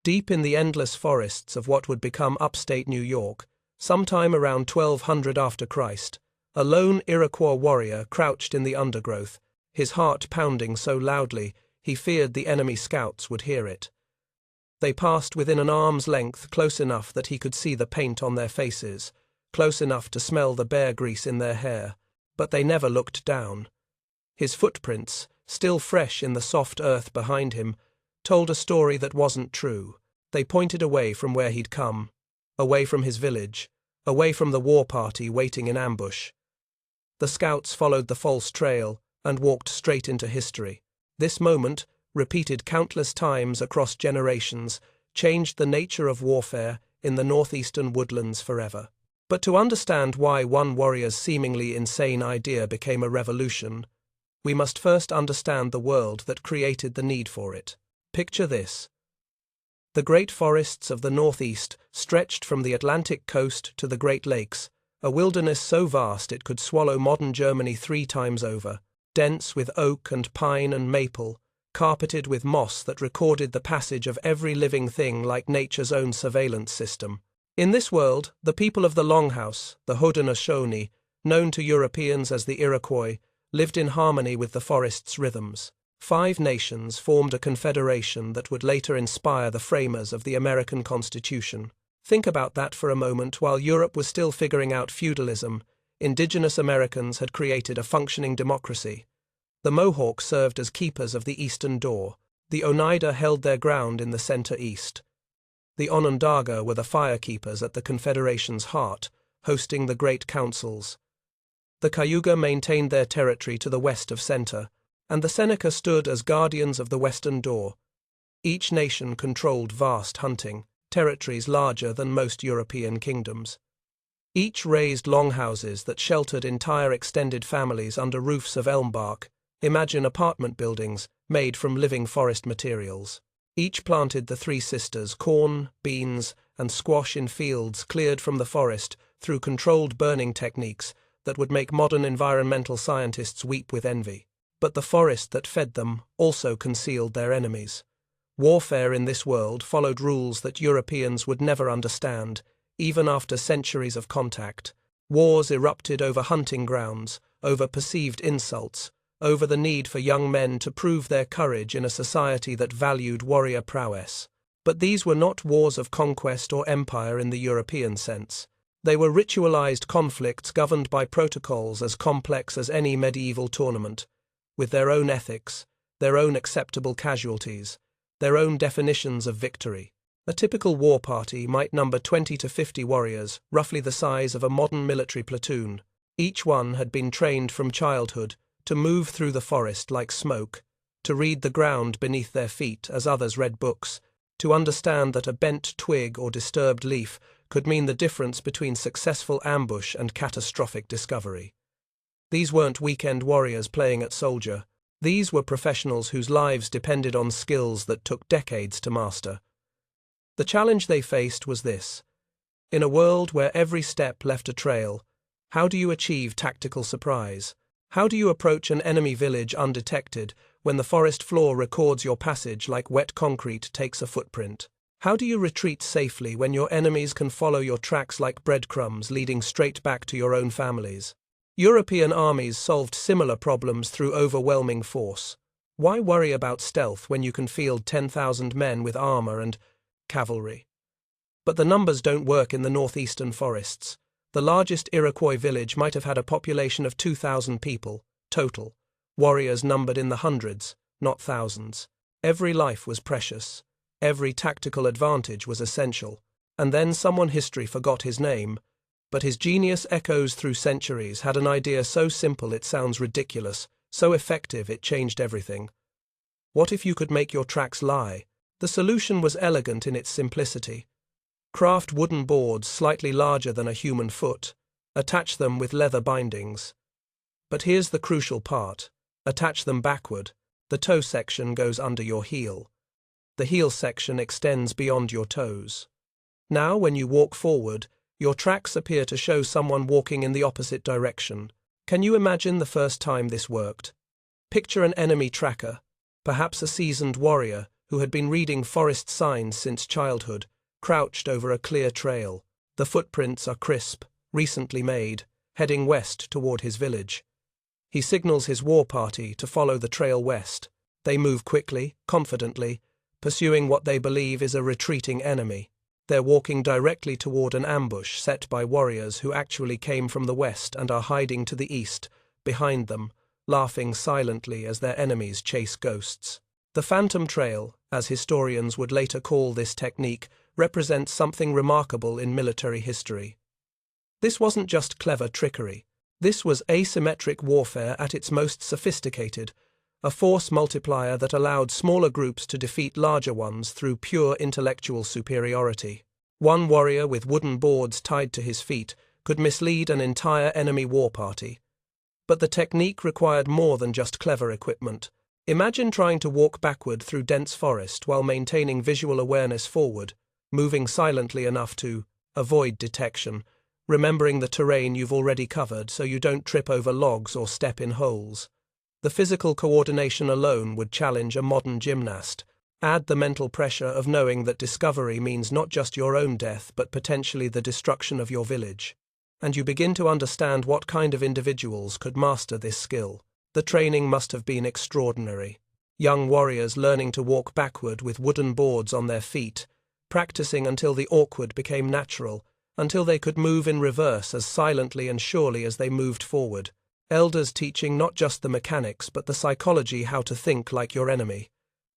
Deep in the endless forests of what would become upstate New York, sometime around 1200 after Christ, a lone Iroquois warrior crouched in the undergrowth, his heart pounding so loudly he feared the enemy scouts would hear it. They passed within an arm's length, close enough that he could see the paint on their faces, close enough to smell the bear grease in their hair, but they never looked down. His footprints, still fresh in the soft earth behind him, told a story that wasn't true. They pointed away from where he'd come, away from his village, away from the war party waiting in ambush. The scouts followed the false trail and walked straight into history. This moment, repeated countless times across generations, changed the nature of warfare in the northeastern woodlands forever. But to understand why one warrior's seemingly insane idea became a revolution, we must first understand the world that created the need for it. Picture this. The great forests of the Northeast stretched from the Atlantic coast to the Great Lakes, a wilderness so vast it could swallow modern Germany 3 times over, dense with oak and pine and maple, carpeted with moss that recorded the passage of every living thing like nature's own surveillance system. In this world, the people of the Longhouse, the Haudenosaunee, known to Europeans as the Iroquois, lived in harmony with the forest's rhythms. 5 nations formed a confederation that would later inspire the framers of the American Constitution. Think about that for a moment. While Europe was still figuring out feudalism, indigenous Americans had created a functioning democracy. The Mohawks served as keepers of the eastern door. The Oneida held their ground in the center-east. The Onondaga were the firekeepers at the Confederation's heart, hosting the great councils. The Cayuga maintained their territory to the west of center, and the Seneca stood as guardians of the western door. Each nation controlled vast hunting territories larger than most European kingdoms. Each raised longhouses that sheltered entire extended families under roofs of elm bark. Imagine apartment buildings made from living forest materials. Each planted the 3 sisters corn, beans, and squash in fields cleared from the forest through controlled burning techniques that would make modern environmental scientists weep with envy. But the forest that fed them also concealed their enemies. Warfare in this world followed rules that Europeans would never understand, even after centuries of contact. Wars erupted over hunting grounds, over perceived insults, over the need for young men to prove their courage in a society that valued warrior prowess. But these were not wars of conquest or empire in the European sense. They were ritualized conflicts governed by protocols as complex as any medieval tournament, with their own ethics, their own acceptable casualties, their own definitions of victory. A typical war party might number 20 to 50 warriors, roughly the size of a modern military platoon. Each one had been trained from childhood to move through the forest like smoke, to read the ground beneath their feet as others read books, to understand that a bent twig or disturbed leaf could mean the difference between successful ambush and catastrophic discovery. These weren't weekend warriors playing at soldier. These were professionals whose lives depended on skills that took decades to master. The challenge they faced was this. In a world where every step left a trail, how do you achieve tactical surprise? How do you approach an enemy village undetected when the forest floor records your passage like wet concrete takes a footprint? How do you retreat safely when your enemies can follow your tracks like breadcrumbs leading straight back to your own families? European armies solved similar problems through overwhelming force. Why worry about stealth when you can field 10,000 men with armor and cavalry? But the numbers don't work in the northeastern forests. The largest Iroquois village might have had a population of 2,000 people, total. Warriors numbered in the hundreds, not thousands. Every life was precious. Every tactical advantage was essential. And then someone history forgot his name. But his genius echoes through centuries, had an idea so simple it sounds ridiculous, so effective it changed everything. What if you could make your tracks lie? The solution was elegant in its simplicity. Craft wooden boards slightly larger than a human foot. Attach them with leather bindings. But here's the crucial part. Attach them backward. The toe section goes under your heel. The heel section extends beyond your toes. Now, when you walk forward, your tracks appear to show someone walking in the opposite direction. Can you imagine the first time this worked? Picture an enemy tracker, perhaps a seasoned warrior, who had been reading forest signs since childhood, crouched over a clear trail. The footprints are crisp, recently made, heading west toward his village. He signals his war party to follow the trail west. They move quickly, confidently, pursuing what they believe is a retreating enemy. They're walking directly toward an ambush set by warriors who actually came from the west and are hiding to the east, behind them, laughing silently as their enemies chase ghosts. The Phantom Trail, as historians would later call this technique, represents something remarkable in military history. This wasn't just clever trickery. This was asymmetric warfare at its most sophisticated, a force multiplier that allowed smaller groups to defeat larger ones through pure intellectual superiority. One warrior with wooden boards tied to his feet could mislead an entire enemy war party. But the technique required more than just clever equipment. Imagine trying to walk backward through dense forest while maintaining visual awareness forward, moving silently enough to avoid detection, remembering the terrain you've already covered so you don't trip over logs or step in holes. The physical coordination alone would challenge a modern gymnast. Add the mental pressure of knowing that discovery means not just your own death but potentially the destruction of your village. And you begin to understand what kind of individuals could master this skill. The training must have been extraordinary. Young warriors learning to walk backward with wooden boards on their feet, practicing until the awkward became natural, until they could move in reverse as silently and surely as they moved forward. Elders teaching not just the mechanics but the psychology, how to think like your enemy,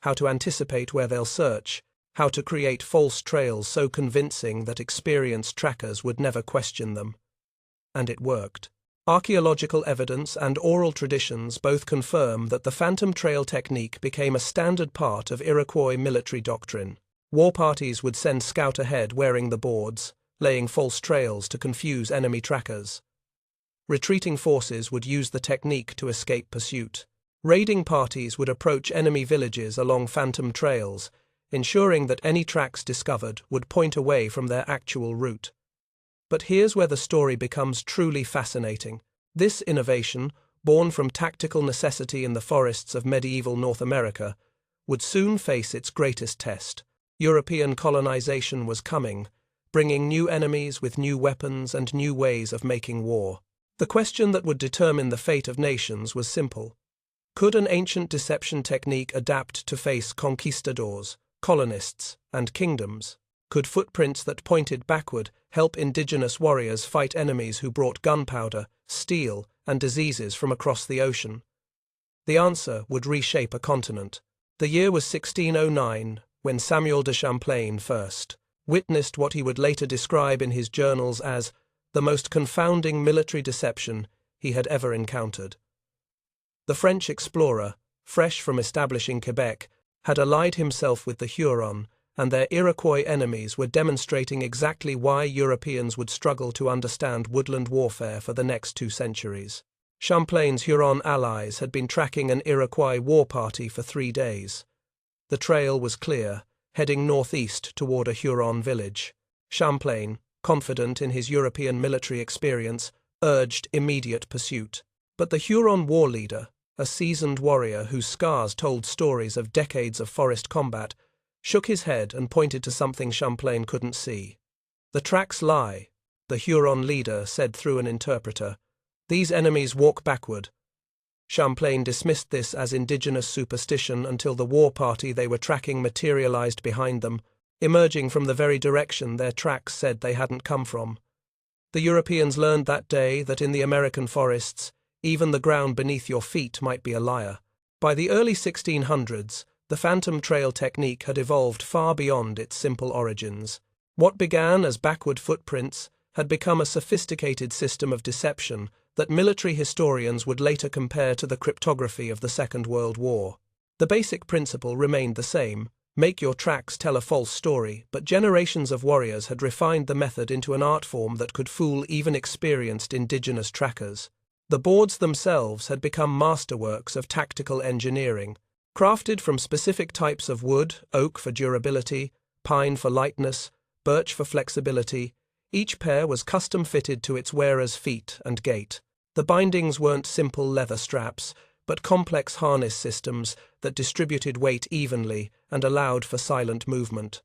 how to anticipate where they'll search, how to create false trails so convincing that experienced trackers would never question them. And it worked. Archaeological evidence and oral traditions both confirm that the Phantom Trail technique became a standard part of Iroquois military doctrine. War parties would send scout ahead wearing the boards, laying false trails to confuse enemy trackers. Retreating forces would use the technique to escape pursuit. Raiding parties would approach enemy villages along phantom trails, ensuring that any tracks discovered would point away from their actual route. But here's where the story becomes truly fascinating. This innovation, born from tactical necessity in the forests of medieval North America, would soon face its greatest test. European colonization was coming, bringing new enemies with new weapons and new ways of making war. The question that would determine the fate of nations was simple. Could an ancient deception technique adapt to face conquistadors, colonists, and kingdoms? Could footprints that pointed backward help indigenous warriors fight enemies who brought gunpowder, steel, and diseases from across the ocean? The answer would reshape a continent. The year was 1609, when Samuel de Champlain first witnessed what he would later describe in his journals as the most confounding military deception he had ever encountered. The French explorer, fresh from establishing Quebec, had allied himself with the Huron, and their Iroquois enemies were demonstrating exactly why Europeans would struggle to understand woodland warfare for the next 2 centuries. Champlain's Huron allies had been tracking an Iroquois war party for 3 days. The trail was clear, heading northeast toward a Huron village. Champlain, confident in his European military experience, urged immediate pursuit. But the Huron war leader, a seasoned warrior whose scars told stories of decades of forest combat, shook his head and pointed to something Champlain couldn't see. "The tracks lie," the Huron leader said through an interpreter. "These enemies walk backward." Champlain dismissed this as indigenous superstition until the war party they were tracking materialized behind them, emerging from the very direction their tracks said they hadn't come from. The Europeans learned that day that in the American forests, even the ground beneath your feet might be a liar. By the early 1600s, the Phantom Trail technique had evolved far beyond its simple origins. What began as backward footprints had become a sophisticated system of deception that military historians would later compare to the cryptography of the Second World War. The basic principle remained the same: make your tracks tell a false story, but generations of warriors had refined the method into an art form that could fool even experienced indigenous trackers. The boards themselves had become masterworks of tactical engineering. Crafted from specific types of wood, oak for durability, pine for lightness, birch for flexibility, each pair was custom-fitted to its wearer's feet and gait. The bindings weren't simple leather straps, but complex harness systems that distributed weight evenly and allowed for silent movement.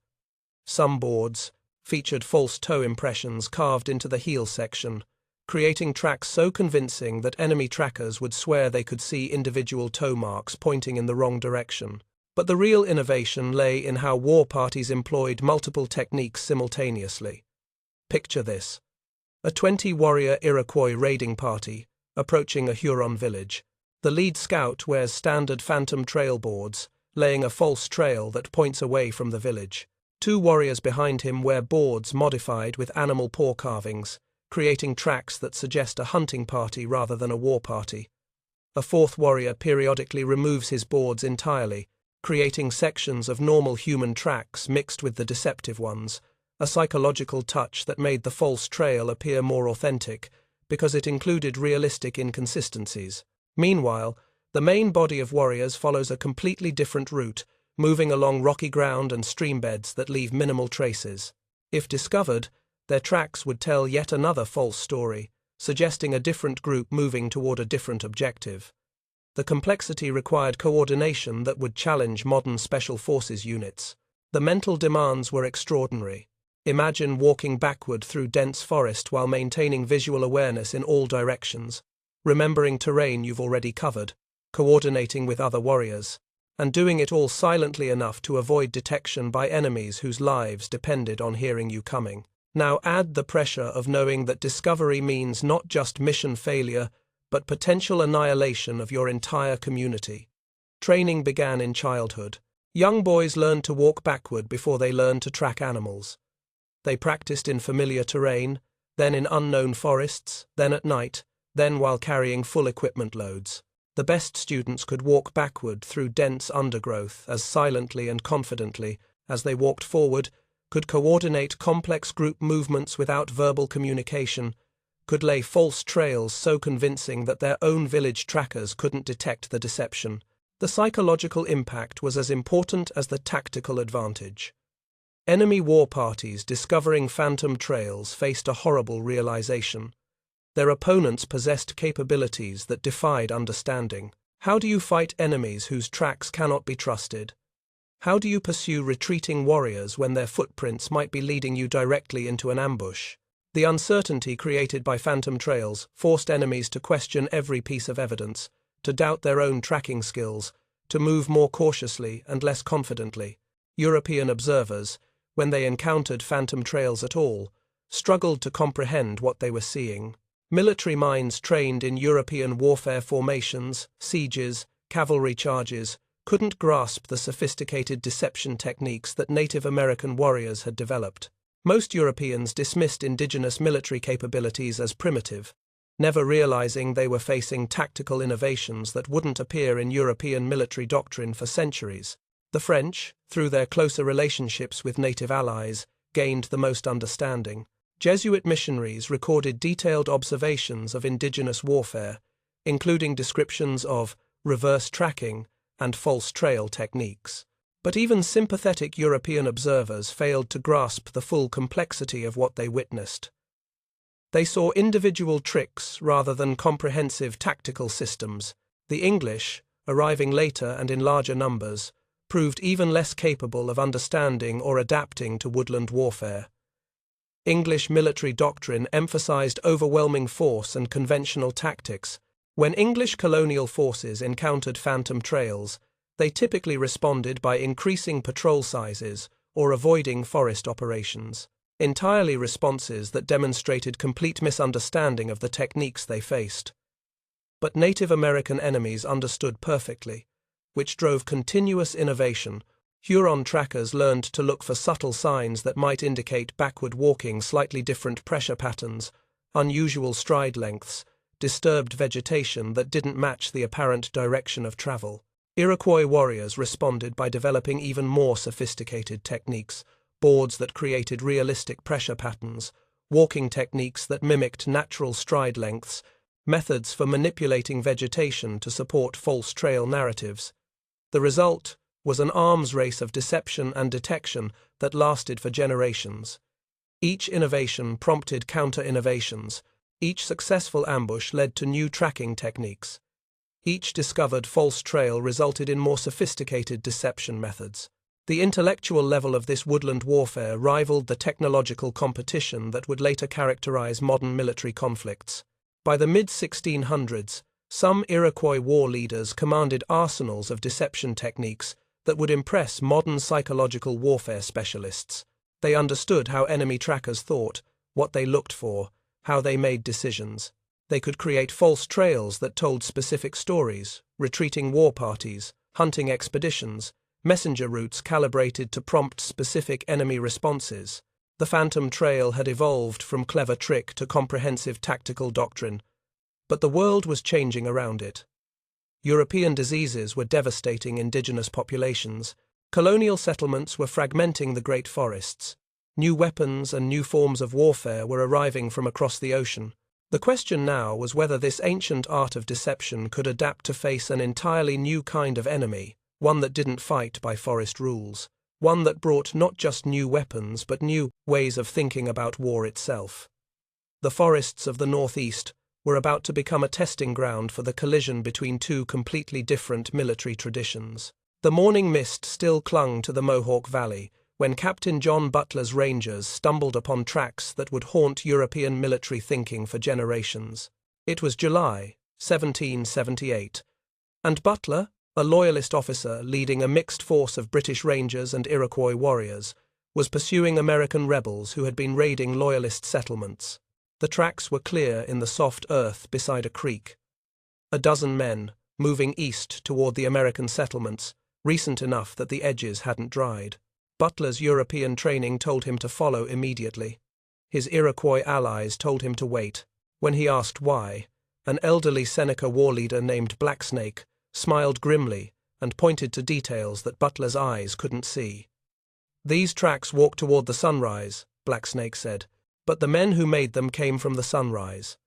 Some boards featured false toe impressions carved into the heel section, creating tracks so convincing that enemy trackers would swear they could see individual toe marks pointing in the wrong direction. But the real innovation lay in how war parties employed multiple techniques simultaneously. Picture this: a 20-warrior Iroquois raiding party approaching a Huron village. The lead scout wears standard phantom trail boards, laying a false trail that points away from the village. 2 warriors behind him wear boards modified with animal paw carvings, creating tracks that suggest a hunting party rather than a war party. A 4th warrior periodically removes his boards entirely, creating sections of normal human tracks mixed with the deceptive ones, a psychological touch that made the false trail appear more authentic because it included realistic inconsistencies. Meanwhile, the main body of warriors follows a completely different route, moving along rocky ground and streambeds that leave minimal traces. If discovered, their tracks would tell yet another false story, suggesting a different group moving toward a different objective. The complexity required coordination that would challenge modern special forces units. The mental demands were extraordinary. Imagine walking backward through dense forest while maintaining visual awareness in all directions, remembering terrain you've already covered, coordinating with other warriors, and doing it all silently enough to avoid detection by enemies whose lives depended on hearing you coming. Now add the pressure of knowing that discovery means not just mission failure, but potential annihilation of your entire community. Training began in childhood. Young boys learned to walk backward before they learned to track animals. They practiced in familiar terrain, then in unknown forests, then at night, then while carrying full equipment loads. The best students could walk backward through dense undergrowth as silently and confidently as they walked forward, could coordinate complex group movements without verbal communication, could lay false trails so convincing that their own village trackers couldn't detect the deception. The psychological impact was as important as the tactical advantage. Enemy war parties discovering phantom trails faced a horrible realization. Their opponents possessed capabilities that defied understanding. How do you fight enemies whose tracks cannot be trusted? How do you pursue retreating warriors when their footprints might be leading you directly into an ambush? The uncertainty created by phantom trails forced enemies to question every piece of evidence, to doubt their own tracking skills, to move more cautiously and less confidently. European observers, when they encountered phantom trails at all, struggled to comprehend what they were seeing. Military minds trained in European warfare formations, sieges, cavalry charges, couldn't grasp the sophisticated deception techniques that Native American warriors had developed. Most Europeans dismissed indigenous military capabilities as primitive, never realizing they were facing tactical innovations that wouldn't appear in European military doctrine for centuries. The French, through their closer relationships with native allies, gained the most understanding. Jesuit missionaries recorded detailed observations of indigenous warfare, including descriptions of reverse tracking and false trail techniques. But even sympathetic European observers failed to grasp the full complexity of what they witnessed. They saw individual tricks rather than comprehensive tactical systems. The English, arriving later and in larger numbers, proved even less capable of understanding or adapting to woodland warfare. English military doctrine emphasized overwhelming force and conventional tactics. When English colonial forces encountered phantom trails, they typically responded by increasing patrol sizes or avoiding forest operations, entirely responses that demonstrated complete misunderstanding of the techniques they faced. But Native American enemies understood perfectly, which drove continuous innovation. Huron trackers learned to look for subtle signs that might indicate backward walking, slightly different pressure patterns, unusual stride lengths, disturbed vegetation that didn't match the apparent direction of travel. Iroquois warriors responded by developing even more sophisticated techniques, boards that created realistic pressure patterns, walking techniques that mimicked natural stride lengths, methods for manipulating vegetation to support false trail narratives. The result was an arms race of deception and detection that lasted for generations. Each innovation prompted counter-innovations. Each successful ambush led to new tracking techniques. Each discovered false trail resulted in more sophisticated deception methods. The intellectual level of this woodland warfare rivaled the technological competition that would later characterize modern military conflicts. By the mid-1600s, some Iroquois war leaders commanded arsenals of deception techniques that would impress modern psychological warfare specialists. They understood how enemy trackers thought, what they looked for, how they made decisions. They could create false trails that told specific stories, retreating war parties, hunting expeditions, messenger routes calibrated to prompt specific enemy responses. The phantom trail had evolved from clever trick to comprehensive tactical doctrine, but the world was changing around it. European diseases were devastating indigenous populations. Colonial settlements were fragmenting the great forests. New weapons and new forms of warfare were arriving from across the ocean. The question now was whether this ancient art of deception could adapt to face an entirely new kind of enemy, one that didn't fight by forest rules, one that brought not just new weapons but new ways of thinking about war itself. The forests of the Northeast were about to become a testing ground for the collision between two completely different military traditions. The morning mist still clung to the Mohawk Valley when Captain John Butler's Rangers stumbled upon tracks that would haunt European military thinking for generations. It was July 1778, and Butler, a loyalist officer leading a mixed force of British Rangers and Iroquois warriors, was pursuing American rebels who had been raiding loyalist settlements. The tracks were clear in the soft earth beside a creek. A dozen men, moving east toward the American settlements, recent enough that the edges hadn't dried. Butler's European training told him to follow immediately. His Iroquois allies told him to wait. When he asked why, an elderly Seneca war leader named Blacksnake smiled grimly and pointed to details that Butler's eyes couldn't see. "These tracks walk toward the sunrise," Blacksnake said, "but the men who made them came from the sunrise."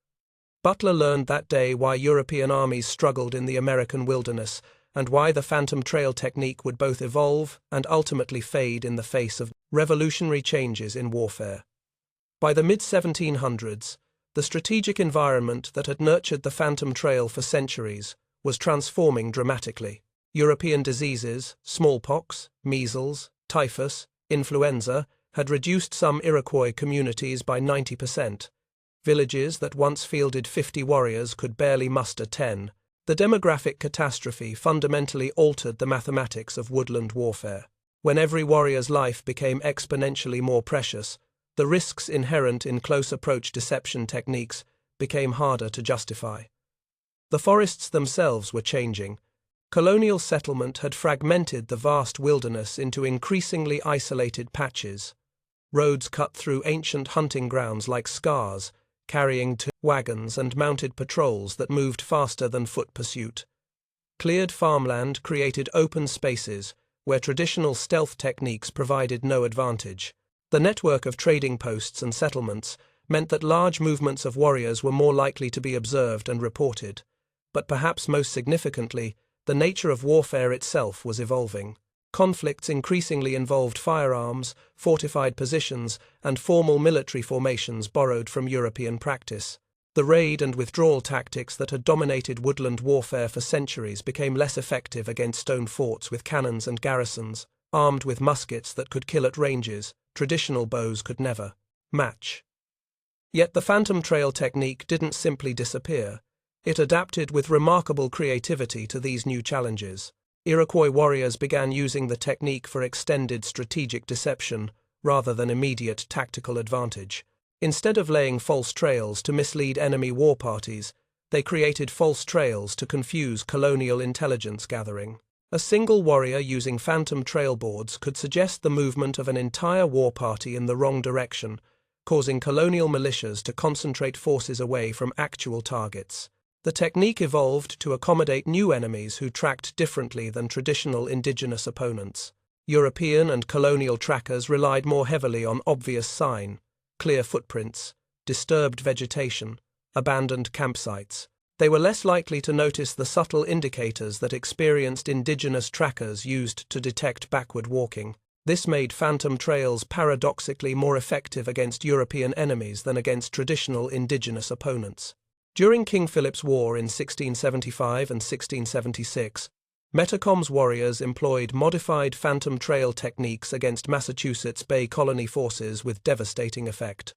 Butler learned that day why European armies struggled in the American wilderness and why the phantom trail technique would both evolve and ultimately fade in the face of revolutionary changes in warfare. By the mid-1700s, the strategic environment that had nurtured the phantom trail for centuries was transforming dramatically. European diseases, smallpox, measles, typhus, influenza, had reduced some Iroquois communities by 90%. Villages that once fielded 50 warriors could barely muster 10. The demographic catastrophe fundamentally altered the mathematics of woodland warfare. When every warrior's life became exponentially more precious, the risks inherent in close-approach deception techniques became harder to justify. The forests themselves were changing. Colonial settlement had fragmented the vast wilderness into increasingly isolated patches. Roads cut through ancient hunting grounds like scars, carrying wagons and mounted patrols that moved faster than foot pursuit. Cleared farmland created open spaces where traditional stealth techniques provided no advantage. The network of trading posts and settlements meant that large movements of warriors were more likely to be observed and reported. But perhaps most significantly, the nature of warfare itself was evolving. Conflicts increasingly involved firearms, fortified positions, and formal military formations borrowed from European practice. The raid and withdrawal tactics that had dominated woodland warfare for centuries became less effective against stone forts with cannons and garrisons, armed with muskets that could kill at ranges traditional bows could never match. Yet the phantom trail technique didn't simply disappear. It adapted with remarkable creativity to these new challenges. Iroquois warriors began using the technique for extended strategic deception rather than immediate tactical advantage. Instead of laying false trails to mislead enemy war parties, they created false trails to confuse colonial intelligence gathering. A single warrior using phantom trail boards could suggest the movement of an entire war party in the wrong direction, causing colonial militias to concentrate forces away from actual targets. The technique evolved to accommodate new enemies who tracked differently than traditional indigenous opponents. European and colonial trackers relied more heavily on obvious sign, clear footprints, disturbed vegetation, abandoned campsites. They were less likely to notice the subtle indicators that experienced indigenous trackers used to detect backward walking. This made phantom trails paradoxically more effective against European enemies than against traditional indigenous opponents. During King Philip's War in 1675 and 1676, Metacom's warriors employed modified phantom trail techniques against Massachusetts Bay Colony forces with devastating effect.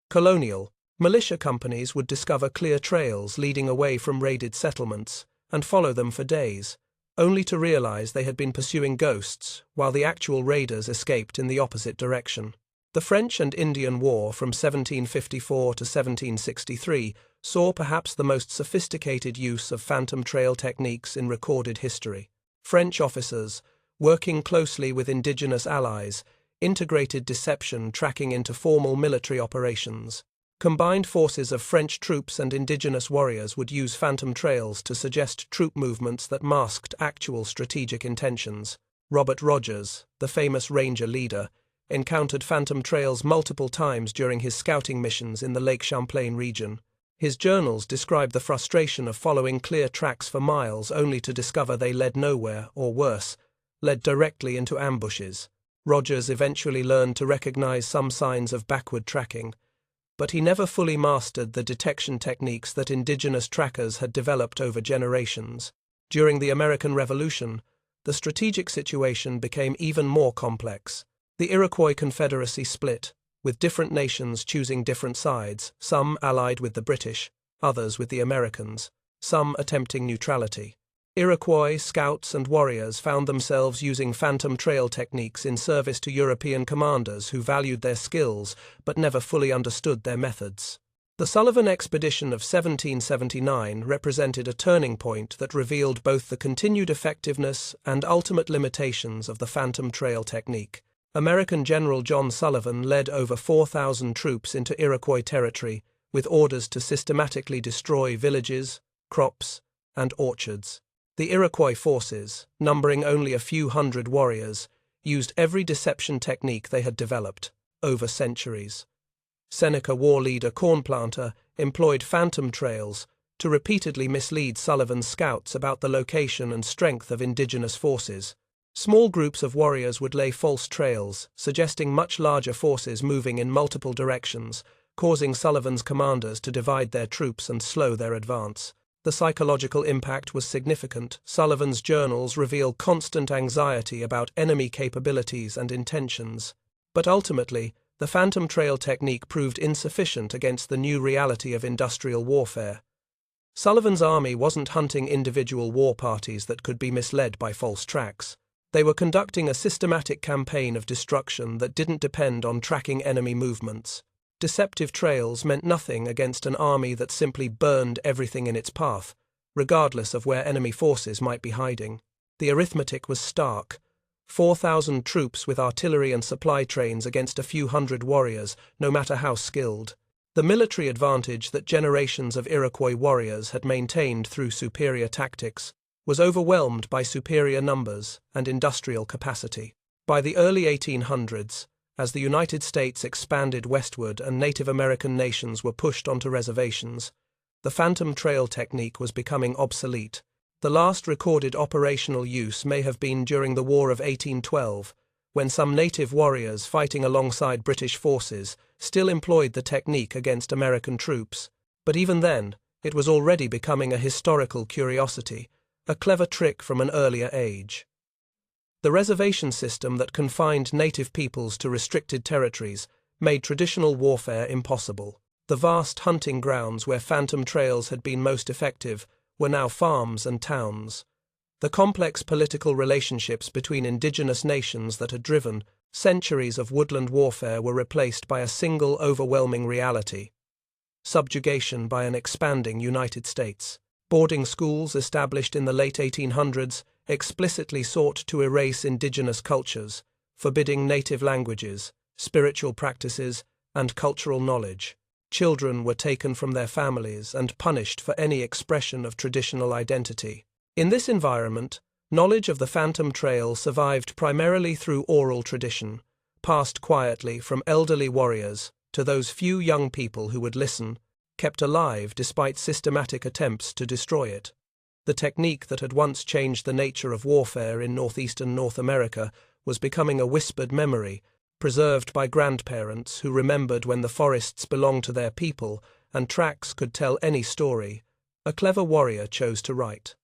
Colonial, militia companies would discover clear trails leading away from raided settlements and follow them for days, only to realize they had been pursuing ghosts while the actual raiders escaped in the opposite direction. The French and Indian War from 1754 to 1763 saw perhaps the most sophisticated use of phantom trail techniques in recorded history. French officers, working closely with indigenous allies, integrated deception tracking into formal military operations. Combined forces of French troops and indigenous warriors would use phantom trails to suggest troop movements that masked actual strategic intentions. Robert Rogers, the famous Ranger leader, encountered phantom trails multiple times during his scouting missions in the Lake Champlain region. His journals describe the frustration of following clear tracks for miles only to discover they led nowhere, or worse, led directly into ambushes. Rogers eventually learned to recognize some signs of backward tracking, but he never fully mastered the detection techniques that indigenous trackers had developed over generations. During the American Revolution, the strategic situation became even more complex. The Iroquois Confederacy split, with different nations choosing different sides, some allied with the British, others with the Americans, some attempting neutrality. Iroquois scouts and warriors found themselves using phantom trail techniques in service to European commanders who valued their skills but never fully understood their methods. The Sullivan Expedition of 1779 represented a turning point that revealed both the continued effectiveness and ultimate limitations of the phantom trail technique. American General John Sullivan led over 4,000 troops into Iroquois territory with orders to systematically destroy villages, crops, and orchards. The Iroquois forces, numbering only a few hundred warriors, used every deception technique they had developed over centuries. Seneca war leader Cornplanter employed phantom trails to repeatedly mislead Sullivan's scouts about the location and strength of indigenous forces. Small groups of warriors would lay false trails, suggesting much larger forces moving in multiple directions, causing Sullivan's commanders to divide their troops and slow their advance. The psychological impact was significant. Sullivan's journals reveal constant anxiety about enemy capabilities and intentions. But ultimately, the phantom trail technique proved insufficient against the new reality of industrial warfare. Sullivan's army wasn't hunting individual war parties that could be misled by false tracks. They were conducting a systematic campaign of destruction that didn't depend on tracking enemy movements. Deceptive trails meant nothing against an army that simply burned everything in its path, regardless of where enemy forces might be hiding. The arithmetic was stark. 4,000 troops with artillery and supply trains against a few hundred warriors, no matter how skilled. The military advantage that generations of Iroquois warriors had maintained through superior tactics was overwhelmed by superior numbers and industrial capacity. By the early 1800s, as the United States expanded westward and Native American nations were pushed onto reservations, the phantom trail technique was becoming obsolete. The last recorded operational use may have been during the War of 1812, when some native warriors fighting alongside British forces still employed the technique against American troops. But even then, it was already becoming a historical curiosity, a clever trick from an earlier age. The reservation system that confined native peoples to restricted territories made traditional warfare impossible. The vast hunting grounds where phantom trails had been most effective were now farms and towns. The complex political relationships between indigenous nations that had driven centuries of woodland warfare were replaced by a single overwhelming reality: subjugation by an expanding United States. Boarding schools established in the late 1800s explicitly sought to erase indigenous cultures, forbidding native languages, spiritual practices, and cultural knowledge. Children were taken from their families and punished for any expression of traditional identity. In this environment, knowledge of the phantom trail survived primarily through oral tradition, passed quietly from elderly warriors to those few young people who would listen, kept alive despite systematic attempts to destroy it. The technique that had once changed the nature of warfare in northeastern North America was becoming a whispered memory, preserved by grandparents who remembered when the forests belonged to their people and tracks could tell any story, a clever warrior chose to write.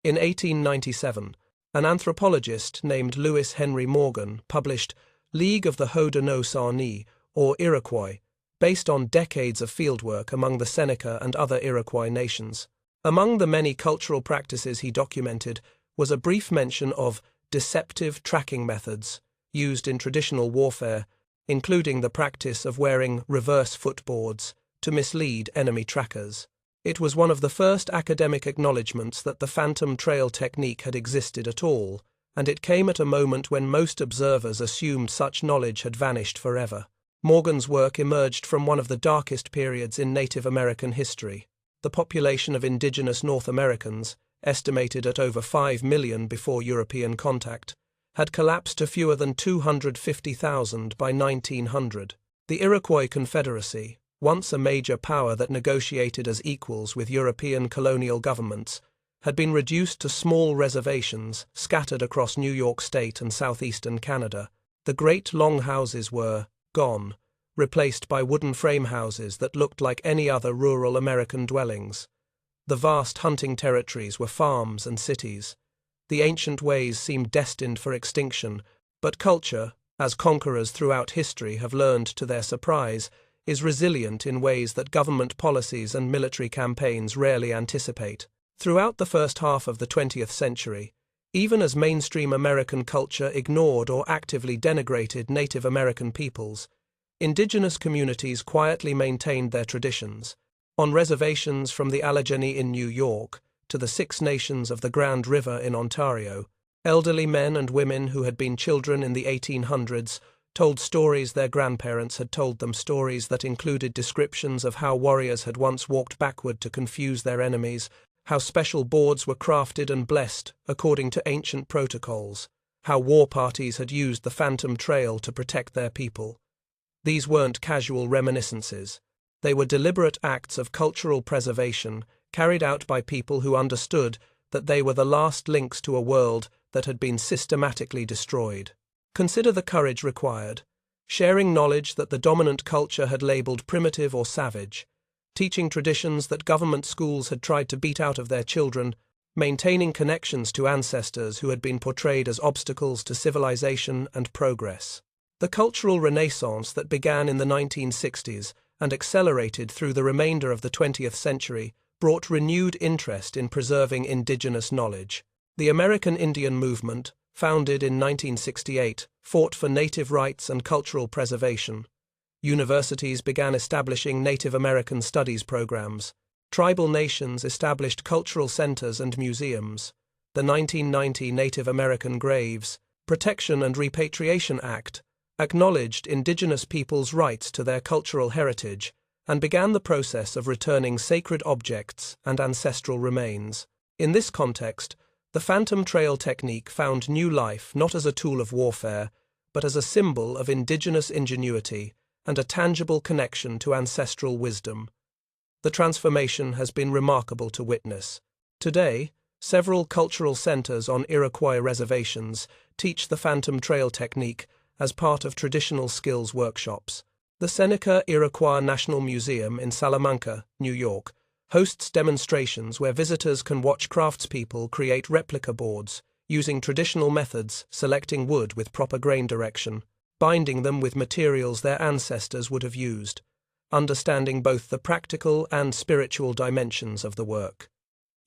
In 1897, an anthropologist named Lewis Henry Morgan published League of the Haudenosaunee, or Iroquois, based on decades of fieldwork among the Seneca and other Iroquois nations. Among the many cultural practices he documented was a brief mention of deceptive tracking methods used in traditional warfare, including the practice of wearing reverse footboards to mislead enemy trackers. It was one of the first academic acknowledgements that the phantom trail technique had existed at all, and it came at a moment when most observers assumed such knowledge had vanished forever. Morgan's work emerged from one of the darkest periods in Native American history. The population of indigenous North Americans, estimated at over 5 million before European contact, had collapsed to fewer than 250,000 by 1900. The Iroquois Confederacy, once a major power that negotiated as equals with European colonial governments, had been reduced to small reservations scattered across New York State and southeastern Canada. The great longhouses were gone, replaced by wooden frame houses that looked like any other rural American dwellings. The vast hunting territories were farms and cities. The ancient ways seemed destined for extinction, but culture, as conquerors throughout history have learned to their surprise, is resilient in ways that government policies and military campaigns rarely anticipate. Throughout the first half of the 20th century, even as mainstream American culture ignored or actively denigrated Native American peoples, indigenous communities quietly maintained their traditions. On reservations from the Allegheny in New York to the Six Nations of the Grand River in Ontario, elderly men and women who had been children in the 1800s told stories their grandparents had told them, stories that included descriptions of how warriors had once walked backward to confuse their enemies, how special boards were crafted and blessed according to ancient protocols, how war parties had used the phantom trail to protect their people. These weren't casual reminiscences. They were deliberate acts of cultural preservation carried out by people who understood that they were the last links to a world that had been systematically destroyed. Consider the courage required: sharing knowledge that the dominant culture had labeled primitive or savage, teaching traditions that government schools had tried to beat out of their children, maintaining connections to ancestors who had been portrayed as obstacles to civilization and progress. The cultural renaissance that began in the 1960s and accelerated through the remainder of the 20th century brought renewed interest in preserving indigenous knowledge. The American Indian Movement, founded in 1968, fought for native rights and cultural preservation. Universities began establishing Native American studies programs. Tribal nations established cultural centers and museums. The 1990 Native American Graves, Protection and Repatriation Act acknowledged indigenous peoples' rights to their cultural heritage and began the process of returning sacred objects and ancestral remains. In this context, the phantom trail technique found new life not as a tool of warfare, but as a symbol of indigenous ingenuity and a tangible connection to ancestral wisdom. The transformation has been remarkable to witness. Today, several cultural centers on Iroquois reservations teach the phantom trail technique as part of traditional skills workshops. The Seneca Iroquois National Museum in Salamanca, New York, hosts demonstrations where visitors can watch craftspeople create replica boards using traditional methods, selecting wood with proper grain direction, binding them with materials their ancestors would have used, understanding both the practical and spiritual dimensions of the work.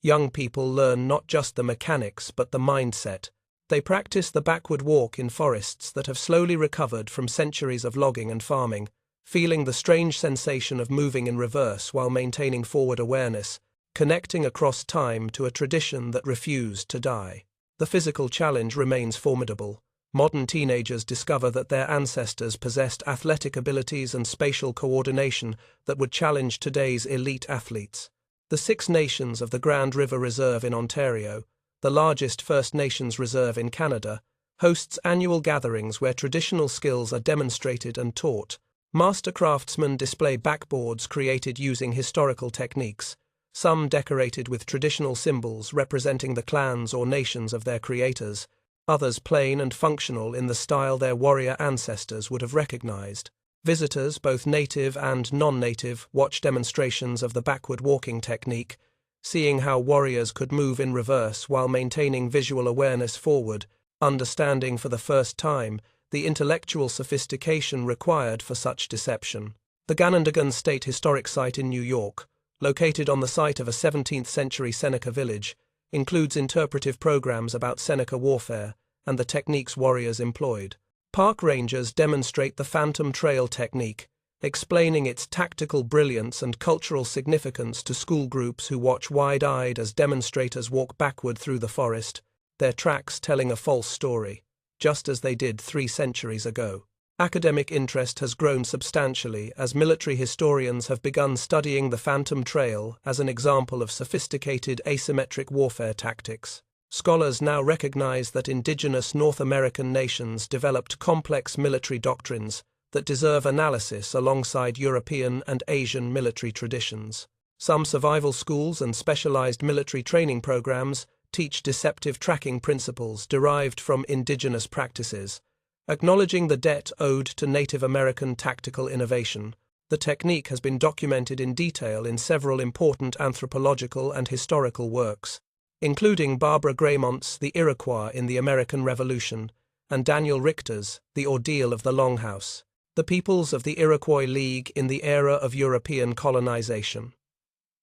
Young people learn not just the mechanics but the mindset. They practice the backward walk in forests that have slowly recovered from centuries of logging and farming, feeling the strange sensation of moving in reverse while maintaining forward awareness, connecting across time to a tradition that refused to die. The physical challenge remains formidable. Modern teenagers discover that their ancestors possessed athletic abilities and spatial coordination that would challenge today's elite athletes. The Six Nations of the Grand River Reserve in Ontario, the largest First Nations reserve in Canada, hosts annual gatherings where traditional skills are demonstrated and taught. Master craftsmen display backboards created using historical techniques, some decorated with traditional symbols representing the clans or nations of their creators, others plain and functional in the style their warrior ancestors would have recognized. Visitors, both native and non-native, watch demonstrations of the backward walking technique, seeing how warriors could move in reverse while maintaining visual awareness forward, understanding for the first time the intellectual sophistication required for such deception. The Ganondagan State Historic Site in New York, located on the site of a 17th-century Seneca village, includes interpretive programs about Seneca warfare and the techniques warriors employed. Park rangers demonstrate the Phantom Trail technique, explaining its tactical brilliance and cultural significance to school groups who watch wide-eyed as demonstrators walk backward through the forest, their tracks telling a false story, just as they did 3 centuries ago. Academic interest has grown substantially as military historians have begun studying the Phantom Trail as an example of sophisticated asymmetric warfare tactics. Scholars now recognize that indigenous North American nations developed complex military doctrines that deserve analysis alongside European and Asian military traditions. Some survival schools and specialized military training programs teach deceptive tracking principles derived from indigenous practices, acknowledging the debt owed to Native American tactical innovation. The technique has been documented in detail in several important anthropological and historical works, including Barbara Graymont's The Iroquois in the American Revolution and Daniel Richter's The Ordeal of the Longhouse, the peoples of the Iroquois League in the era of European colonization.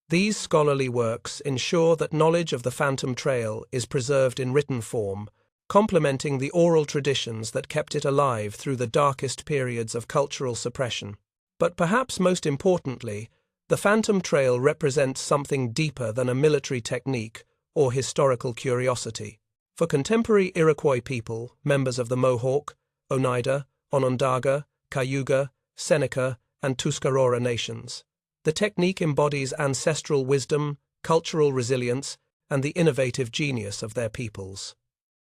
These scholarly works ensure that knowledge of the Phantom Trail is preserved in written form, complementing the oral traditions that kept it alive through the darkest periods of cultural suppression. But perhaps most importantly, the Phantom Trail represents something deeper than a military technique or historical curiosity. For contemporary Iroquois people, members of the Mohawk, Oneida, Onondaga, Cayuga, Seneca, and Tuscarora nations, the technique embodies ancestral wisdom, cultural resilience, and the innovative genius of their peoples.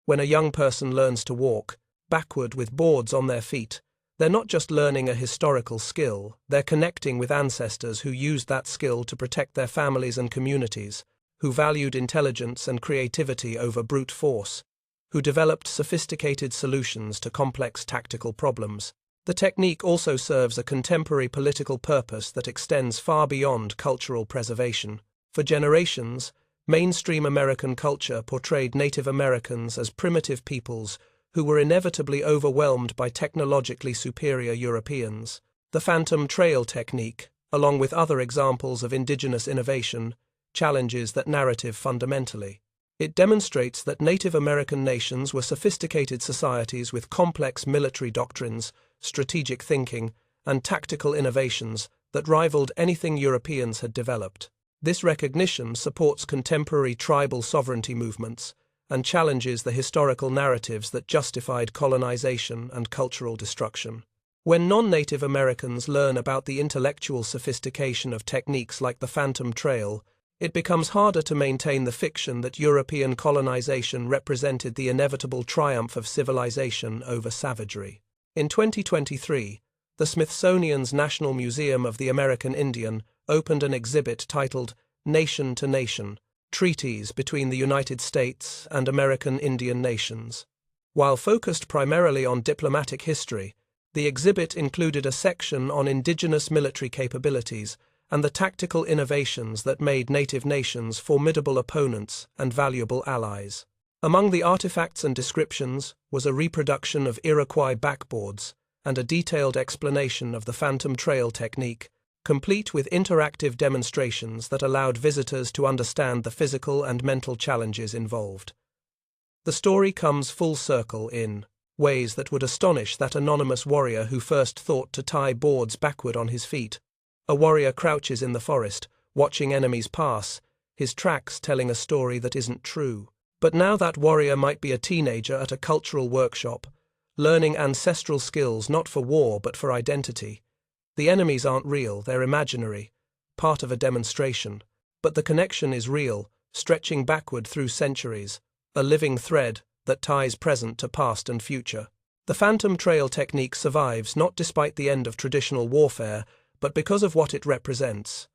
When a young person learns to walk backward with boards on their feet, they're not just learning a historical skill, they're connecting with ancestors who used that skill to protect their families and communities, who valued intelligence and creativity over brute force, who developed sophisticated solutions to complex tactical problems. The technique also serves a contemporary political purpose that extends far beyond cultural preservation. For generations, mainstream American culture portrayed Native Americans as primitive peoples who were inevitably overwhelmed by technologically superior Europeans. The Phantom Trail technique, along with other examples of indigenous innovation, challenges that narrative fundamentally. It demonstrates that Native American nations were sophisticated societies with complex military doctrines, strategic thinking, and tactical innovations that rivaled anything Europeans had developed. This recognition supports contemporary tribal sovereignty movements and challenges the historical narratives that justified colonization and cultural destruction. When non-Native Americans learn about the intellectual sophistication of techniques like the Phantom Trail, it becomes harder to maintain the fiction that European colonization represented the inevitable triumph of civilization over savagery. In 2023, the Smithsonian's National Museum of the American Indian opened an exhibit titled Nation to Nation: Treaties Between the United States and American Indian Nations. While focused primarily on diplomatic history, the exhibit included a section on indigenous military capabilities and the tactical innovations that made native nations formidable opponents and valuable allies. Among the artifacts and descriptions was a reproduction of Iroquois backboards and a detailed explanation of the Phantom Trail technique, complete with interactive demonstrations that allowed visitors to understand the physical and mental challenges involved. The story comes full circle in ways that would astonish that anonymous warrior who first thought to tie boards backward on his feet. A warrior crouches in the forest, watching enemies pass, his tracks telling a story that isn't true. But now that warrior might be a teenager at a cultural workshop, learning ancestral skills not for war but for identity. The enemies aren't real, they're imaginary, part of a demonstration. But the connection is real, stretching backward through centuries, a living thread that ties present to past and future. The Phantom Trail technique survives not despite the end of traditional warfare, but because of what it represents.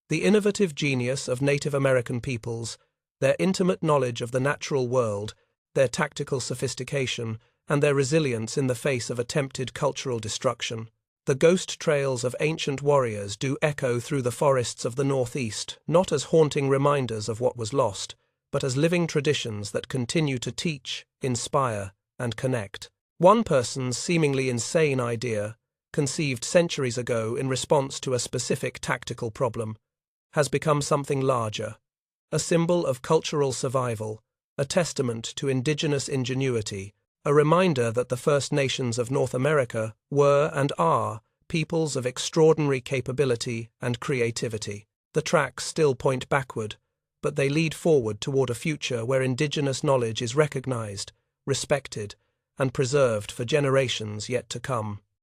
The innovative genius of Native American peoples, their intimate knowledge of the natural world, their tactical sophistication, and their resilience in the face of attempted cultural destruction. The ghost trails of ancient warriors do echo through the forests of the Northeast, not as haunting reminders of what was lost, but as living traditions that continue to teach, inspire, and connect. One person's seemingly insane idea, conceived centuries ago in response to a specific tactical problem, has become something larger, a symbol of cultural survival, a testament to indigenous ingenuity, a reminder that the First Nations of North America were and are peoples of extraordinary capability and creativity. The tracks still point backward, but they lead forward toward a future where indigenous knowledge is recognized, respected, and preserved for generations yet to come.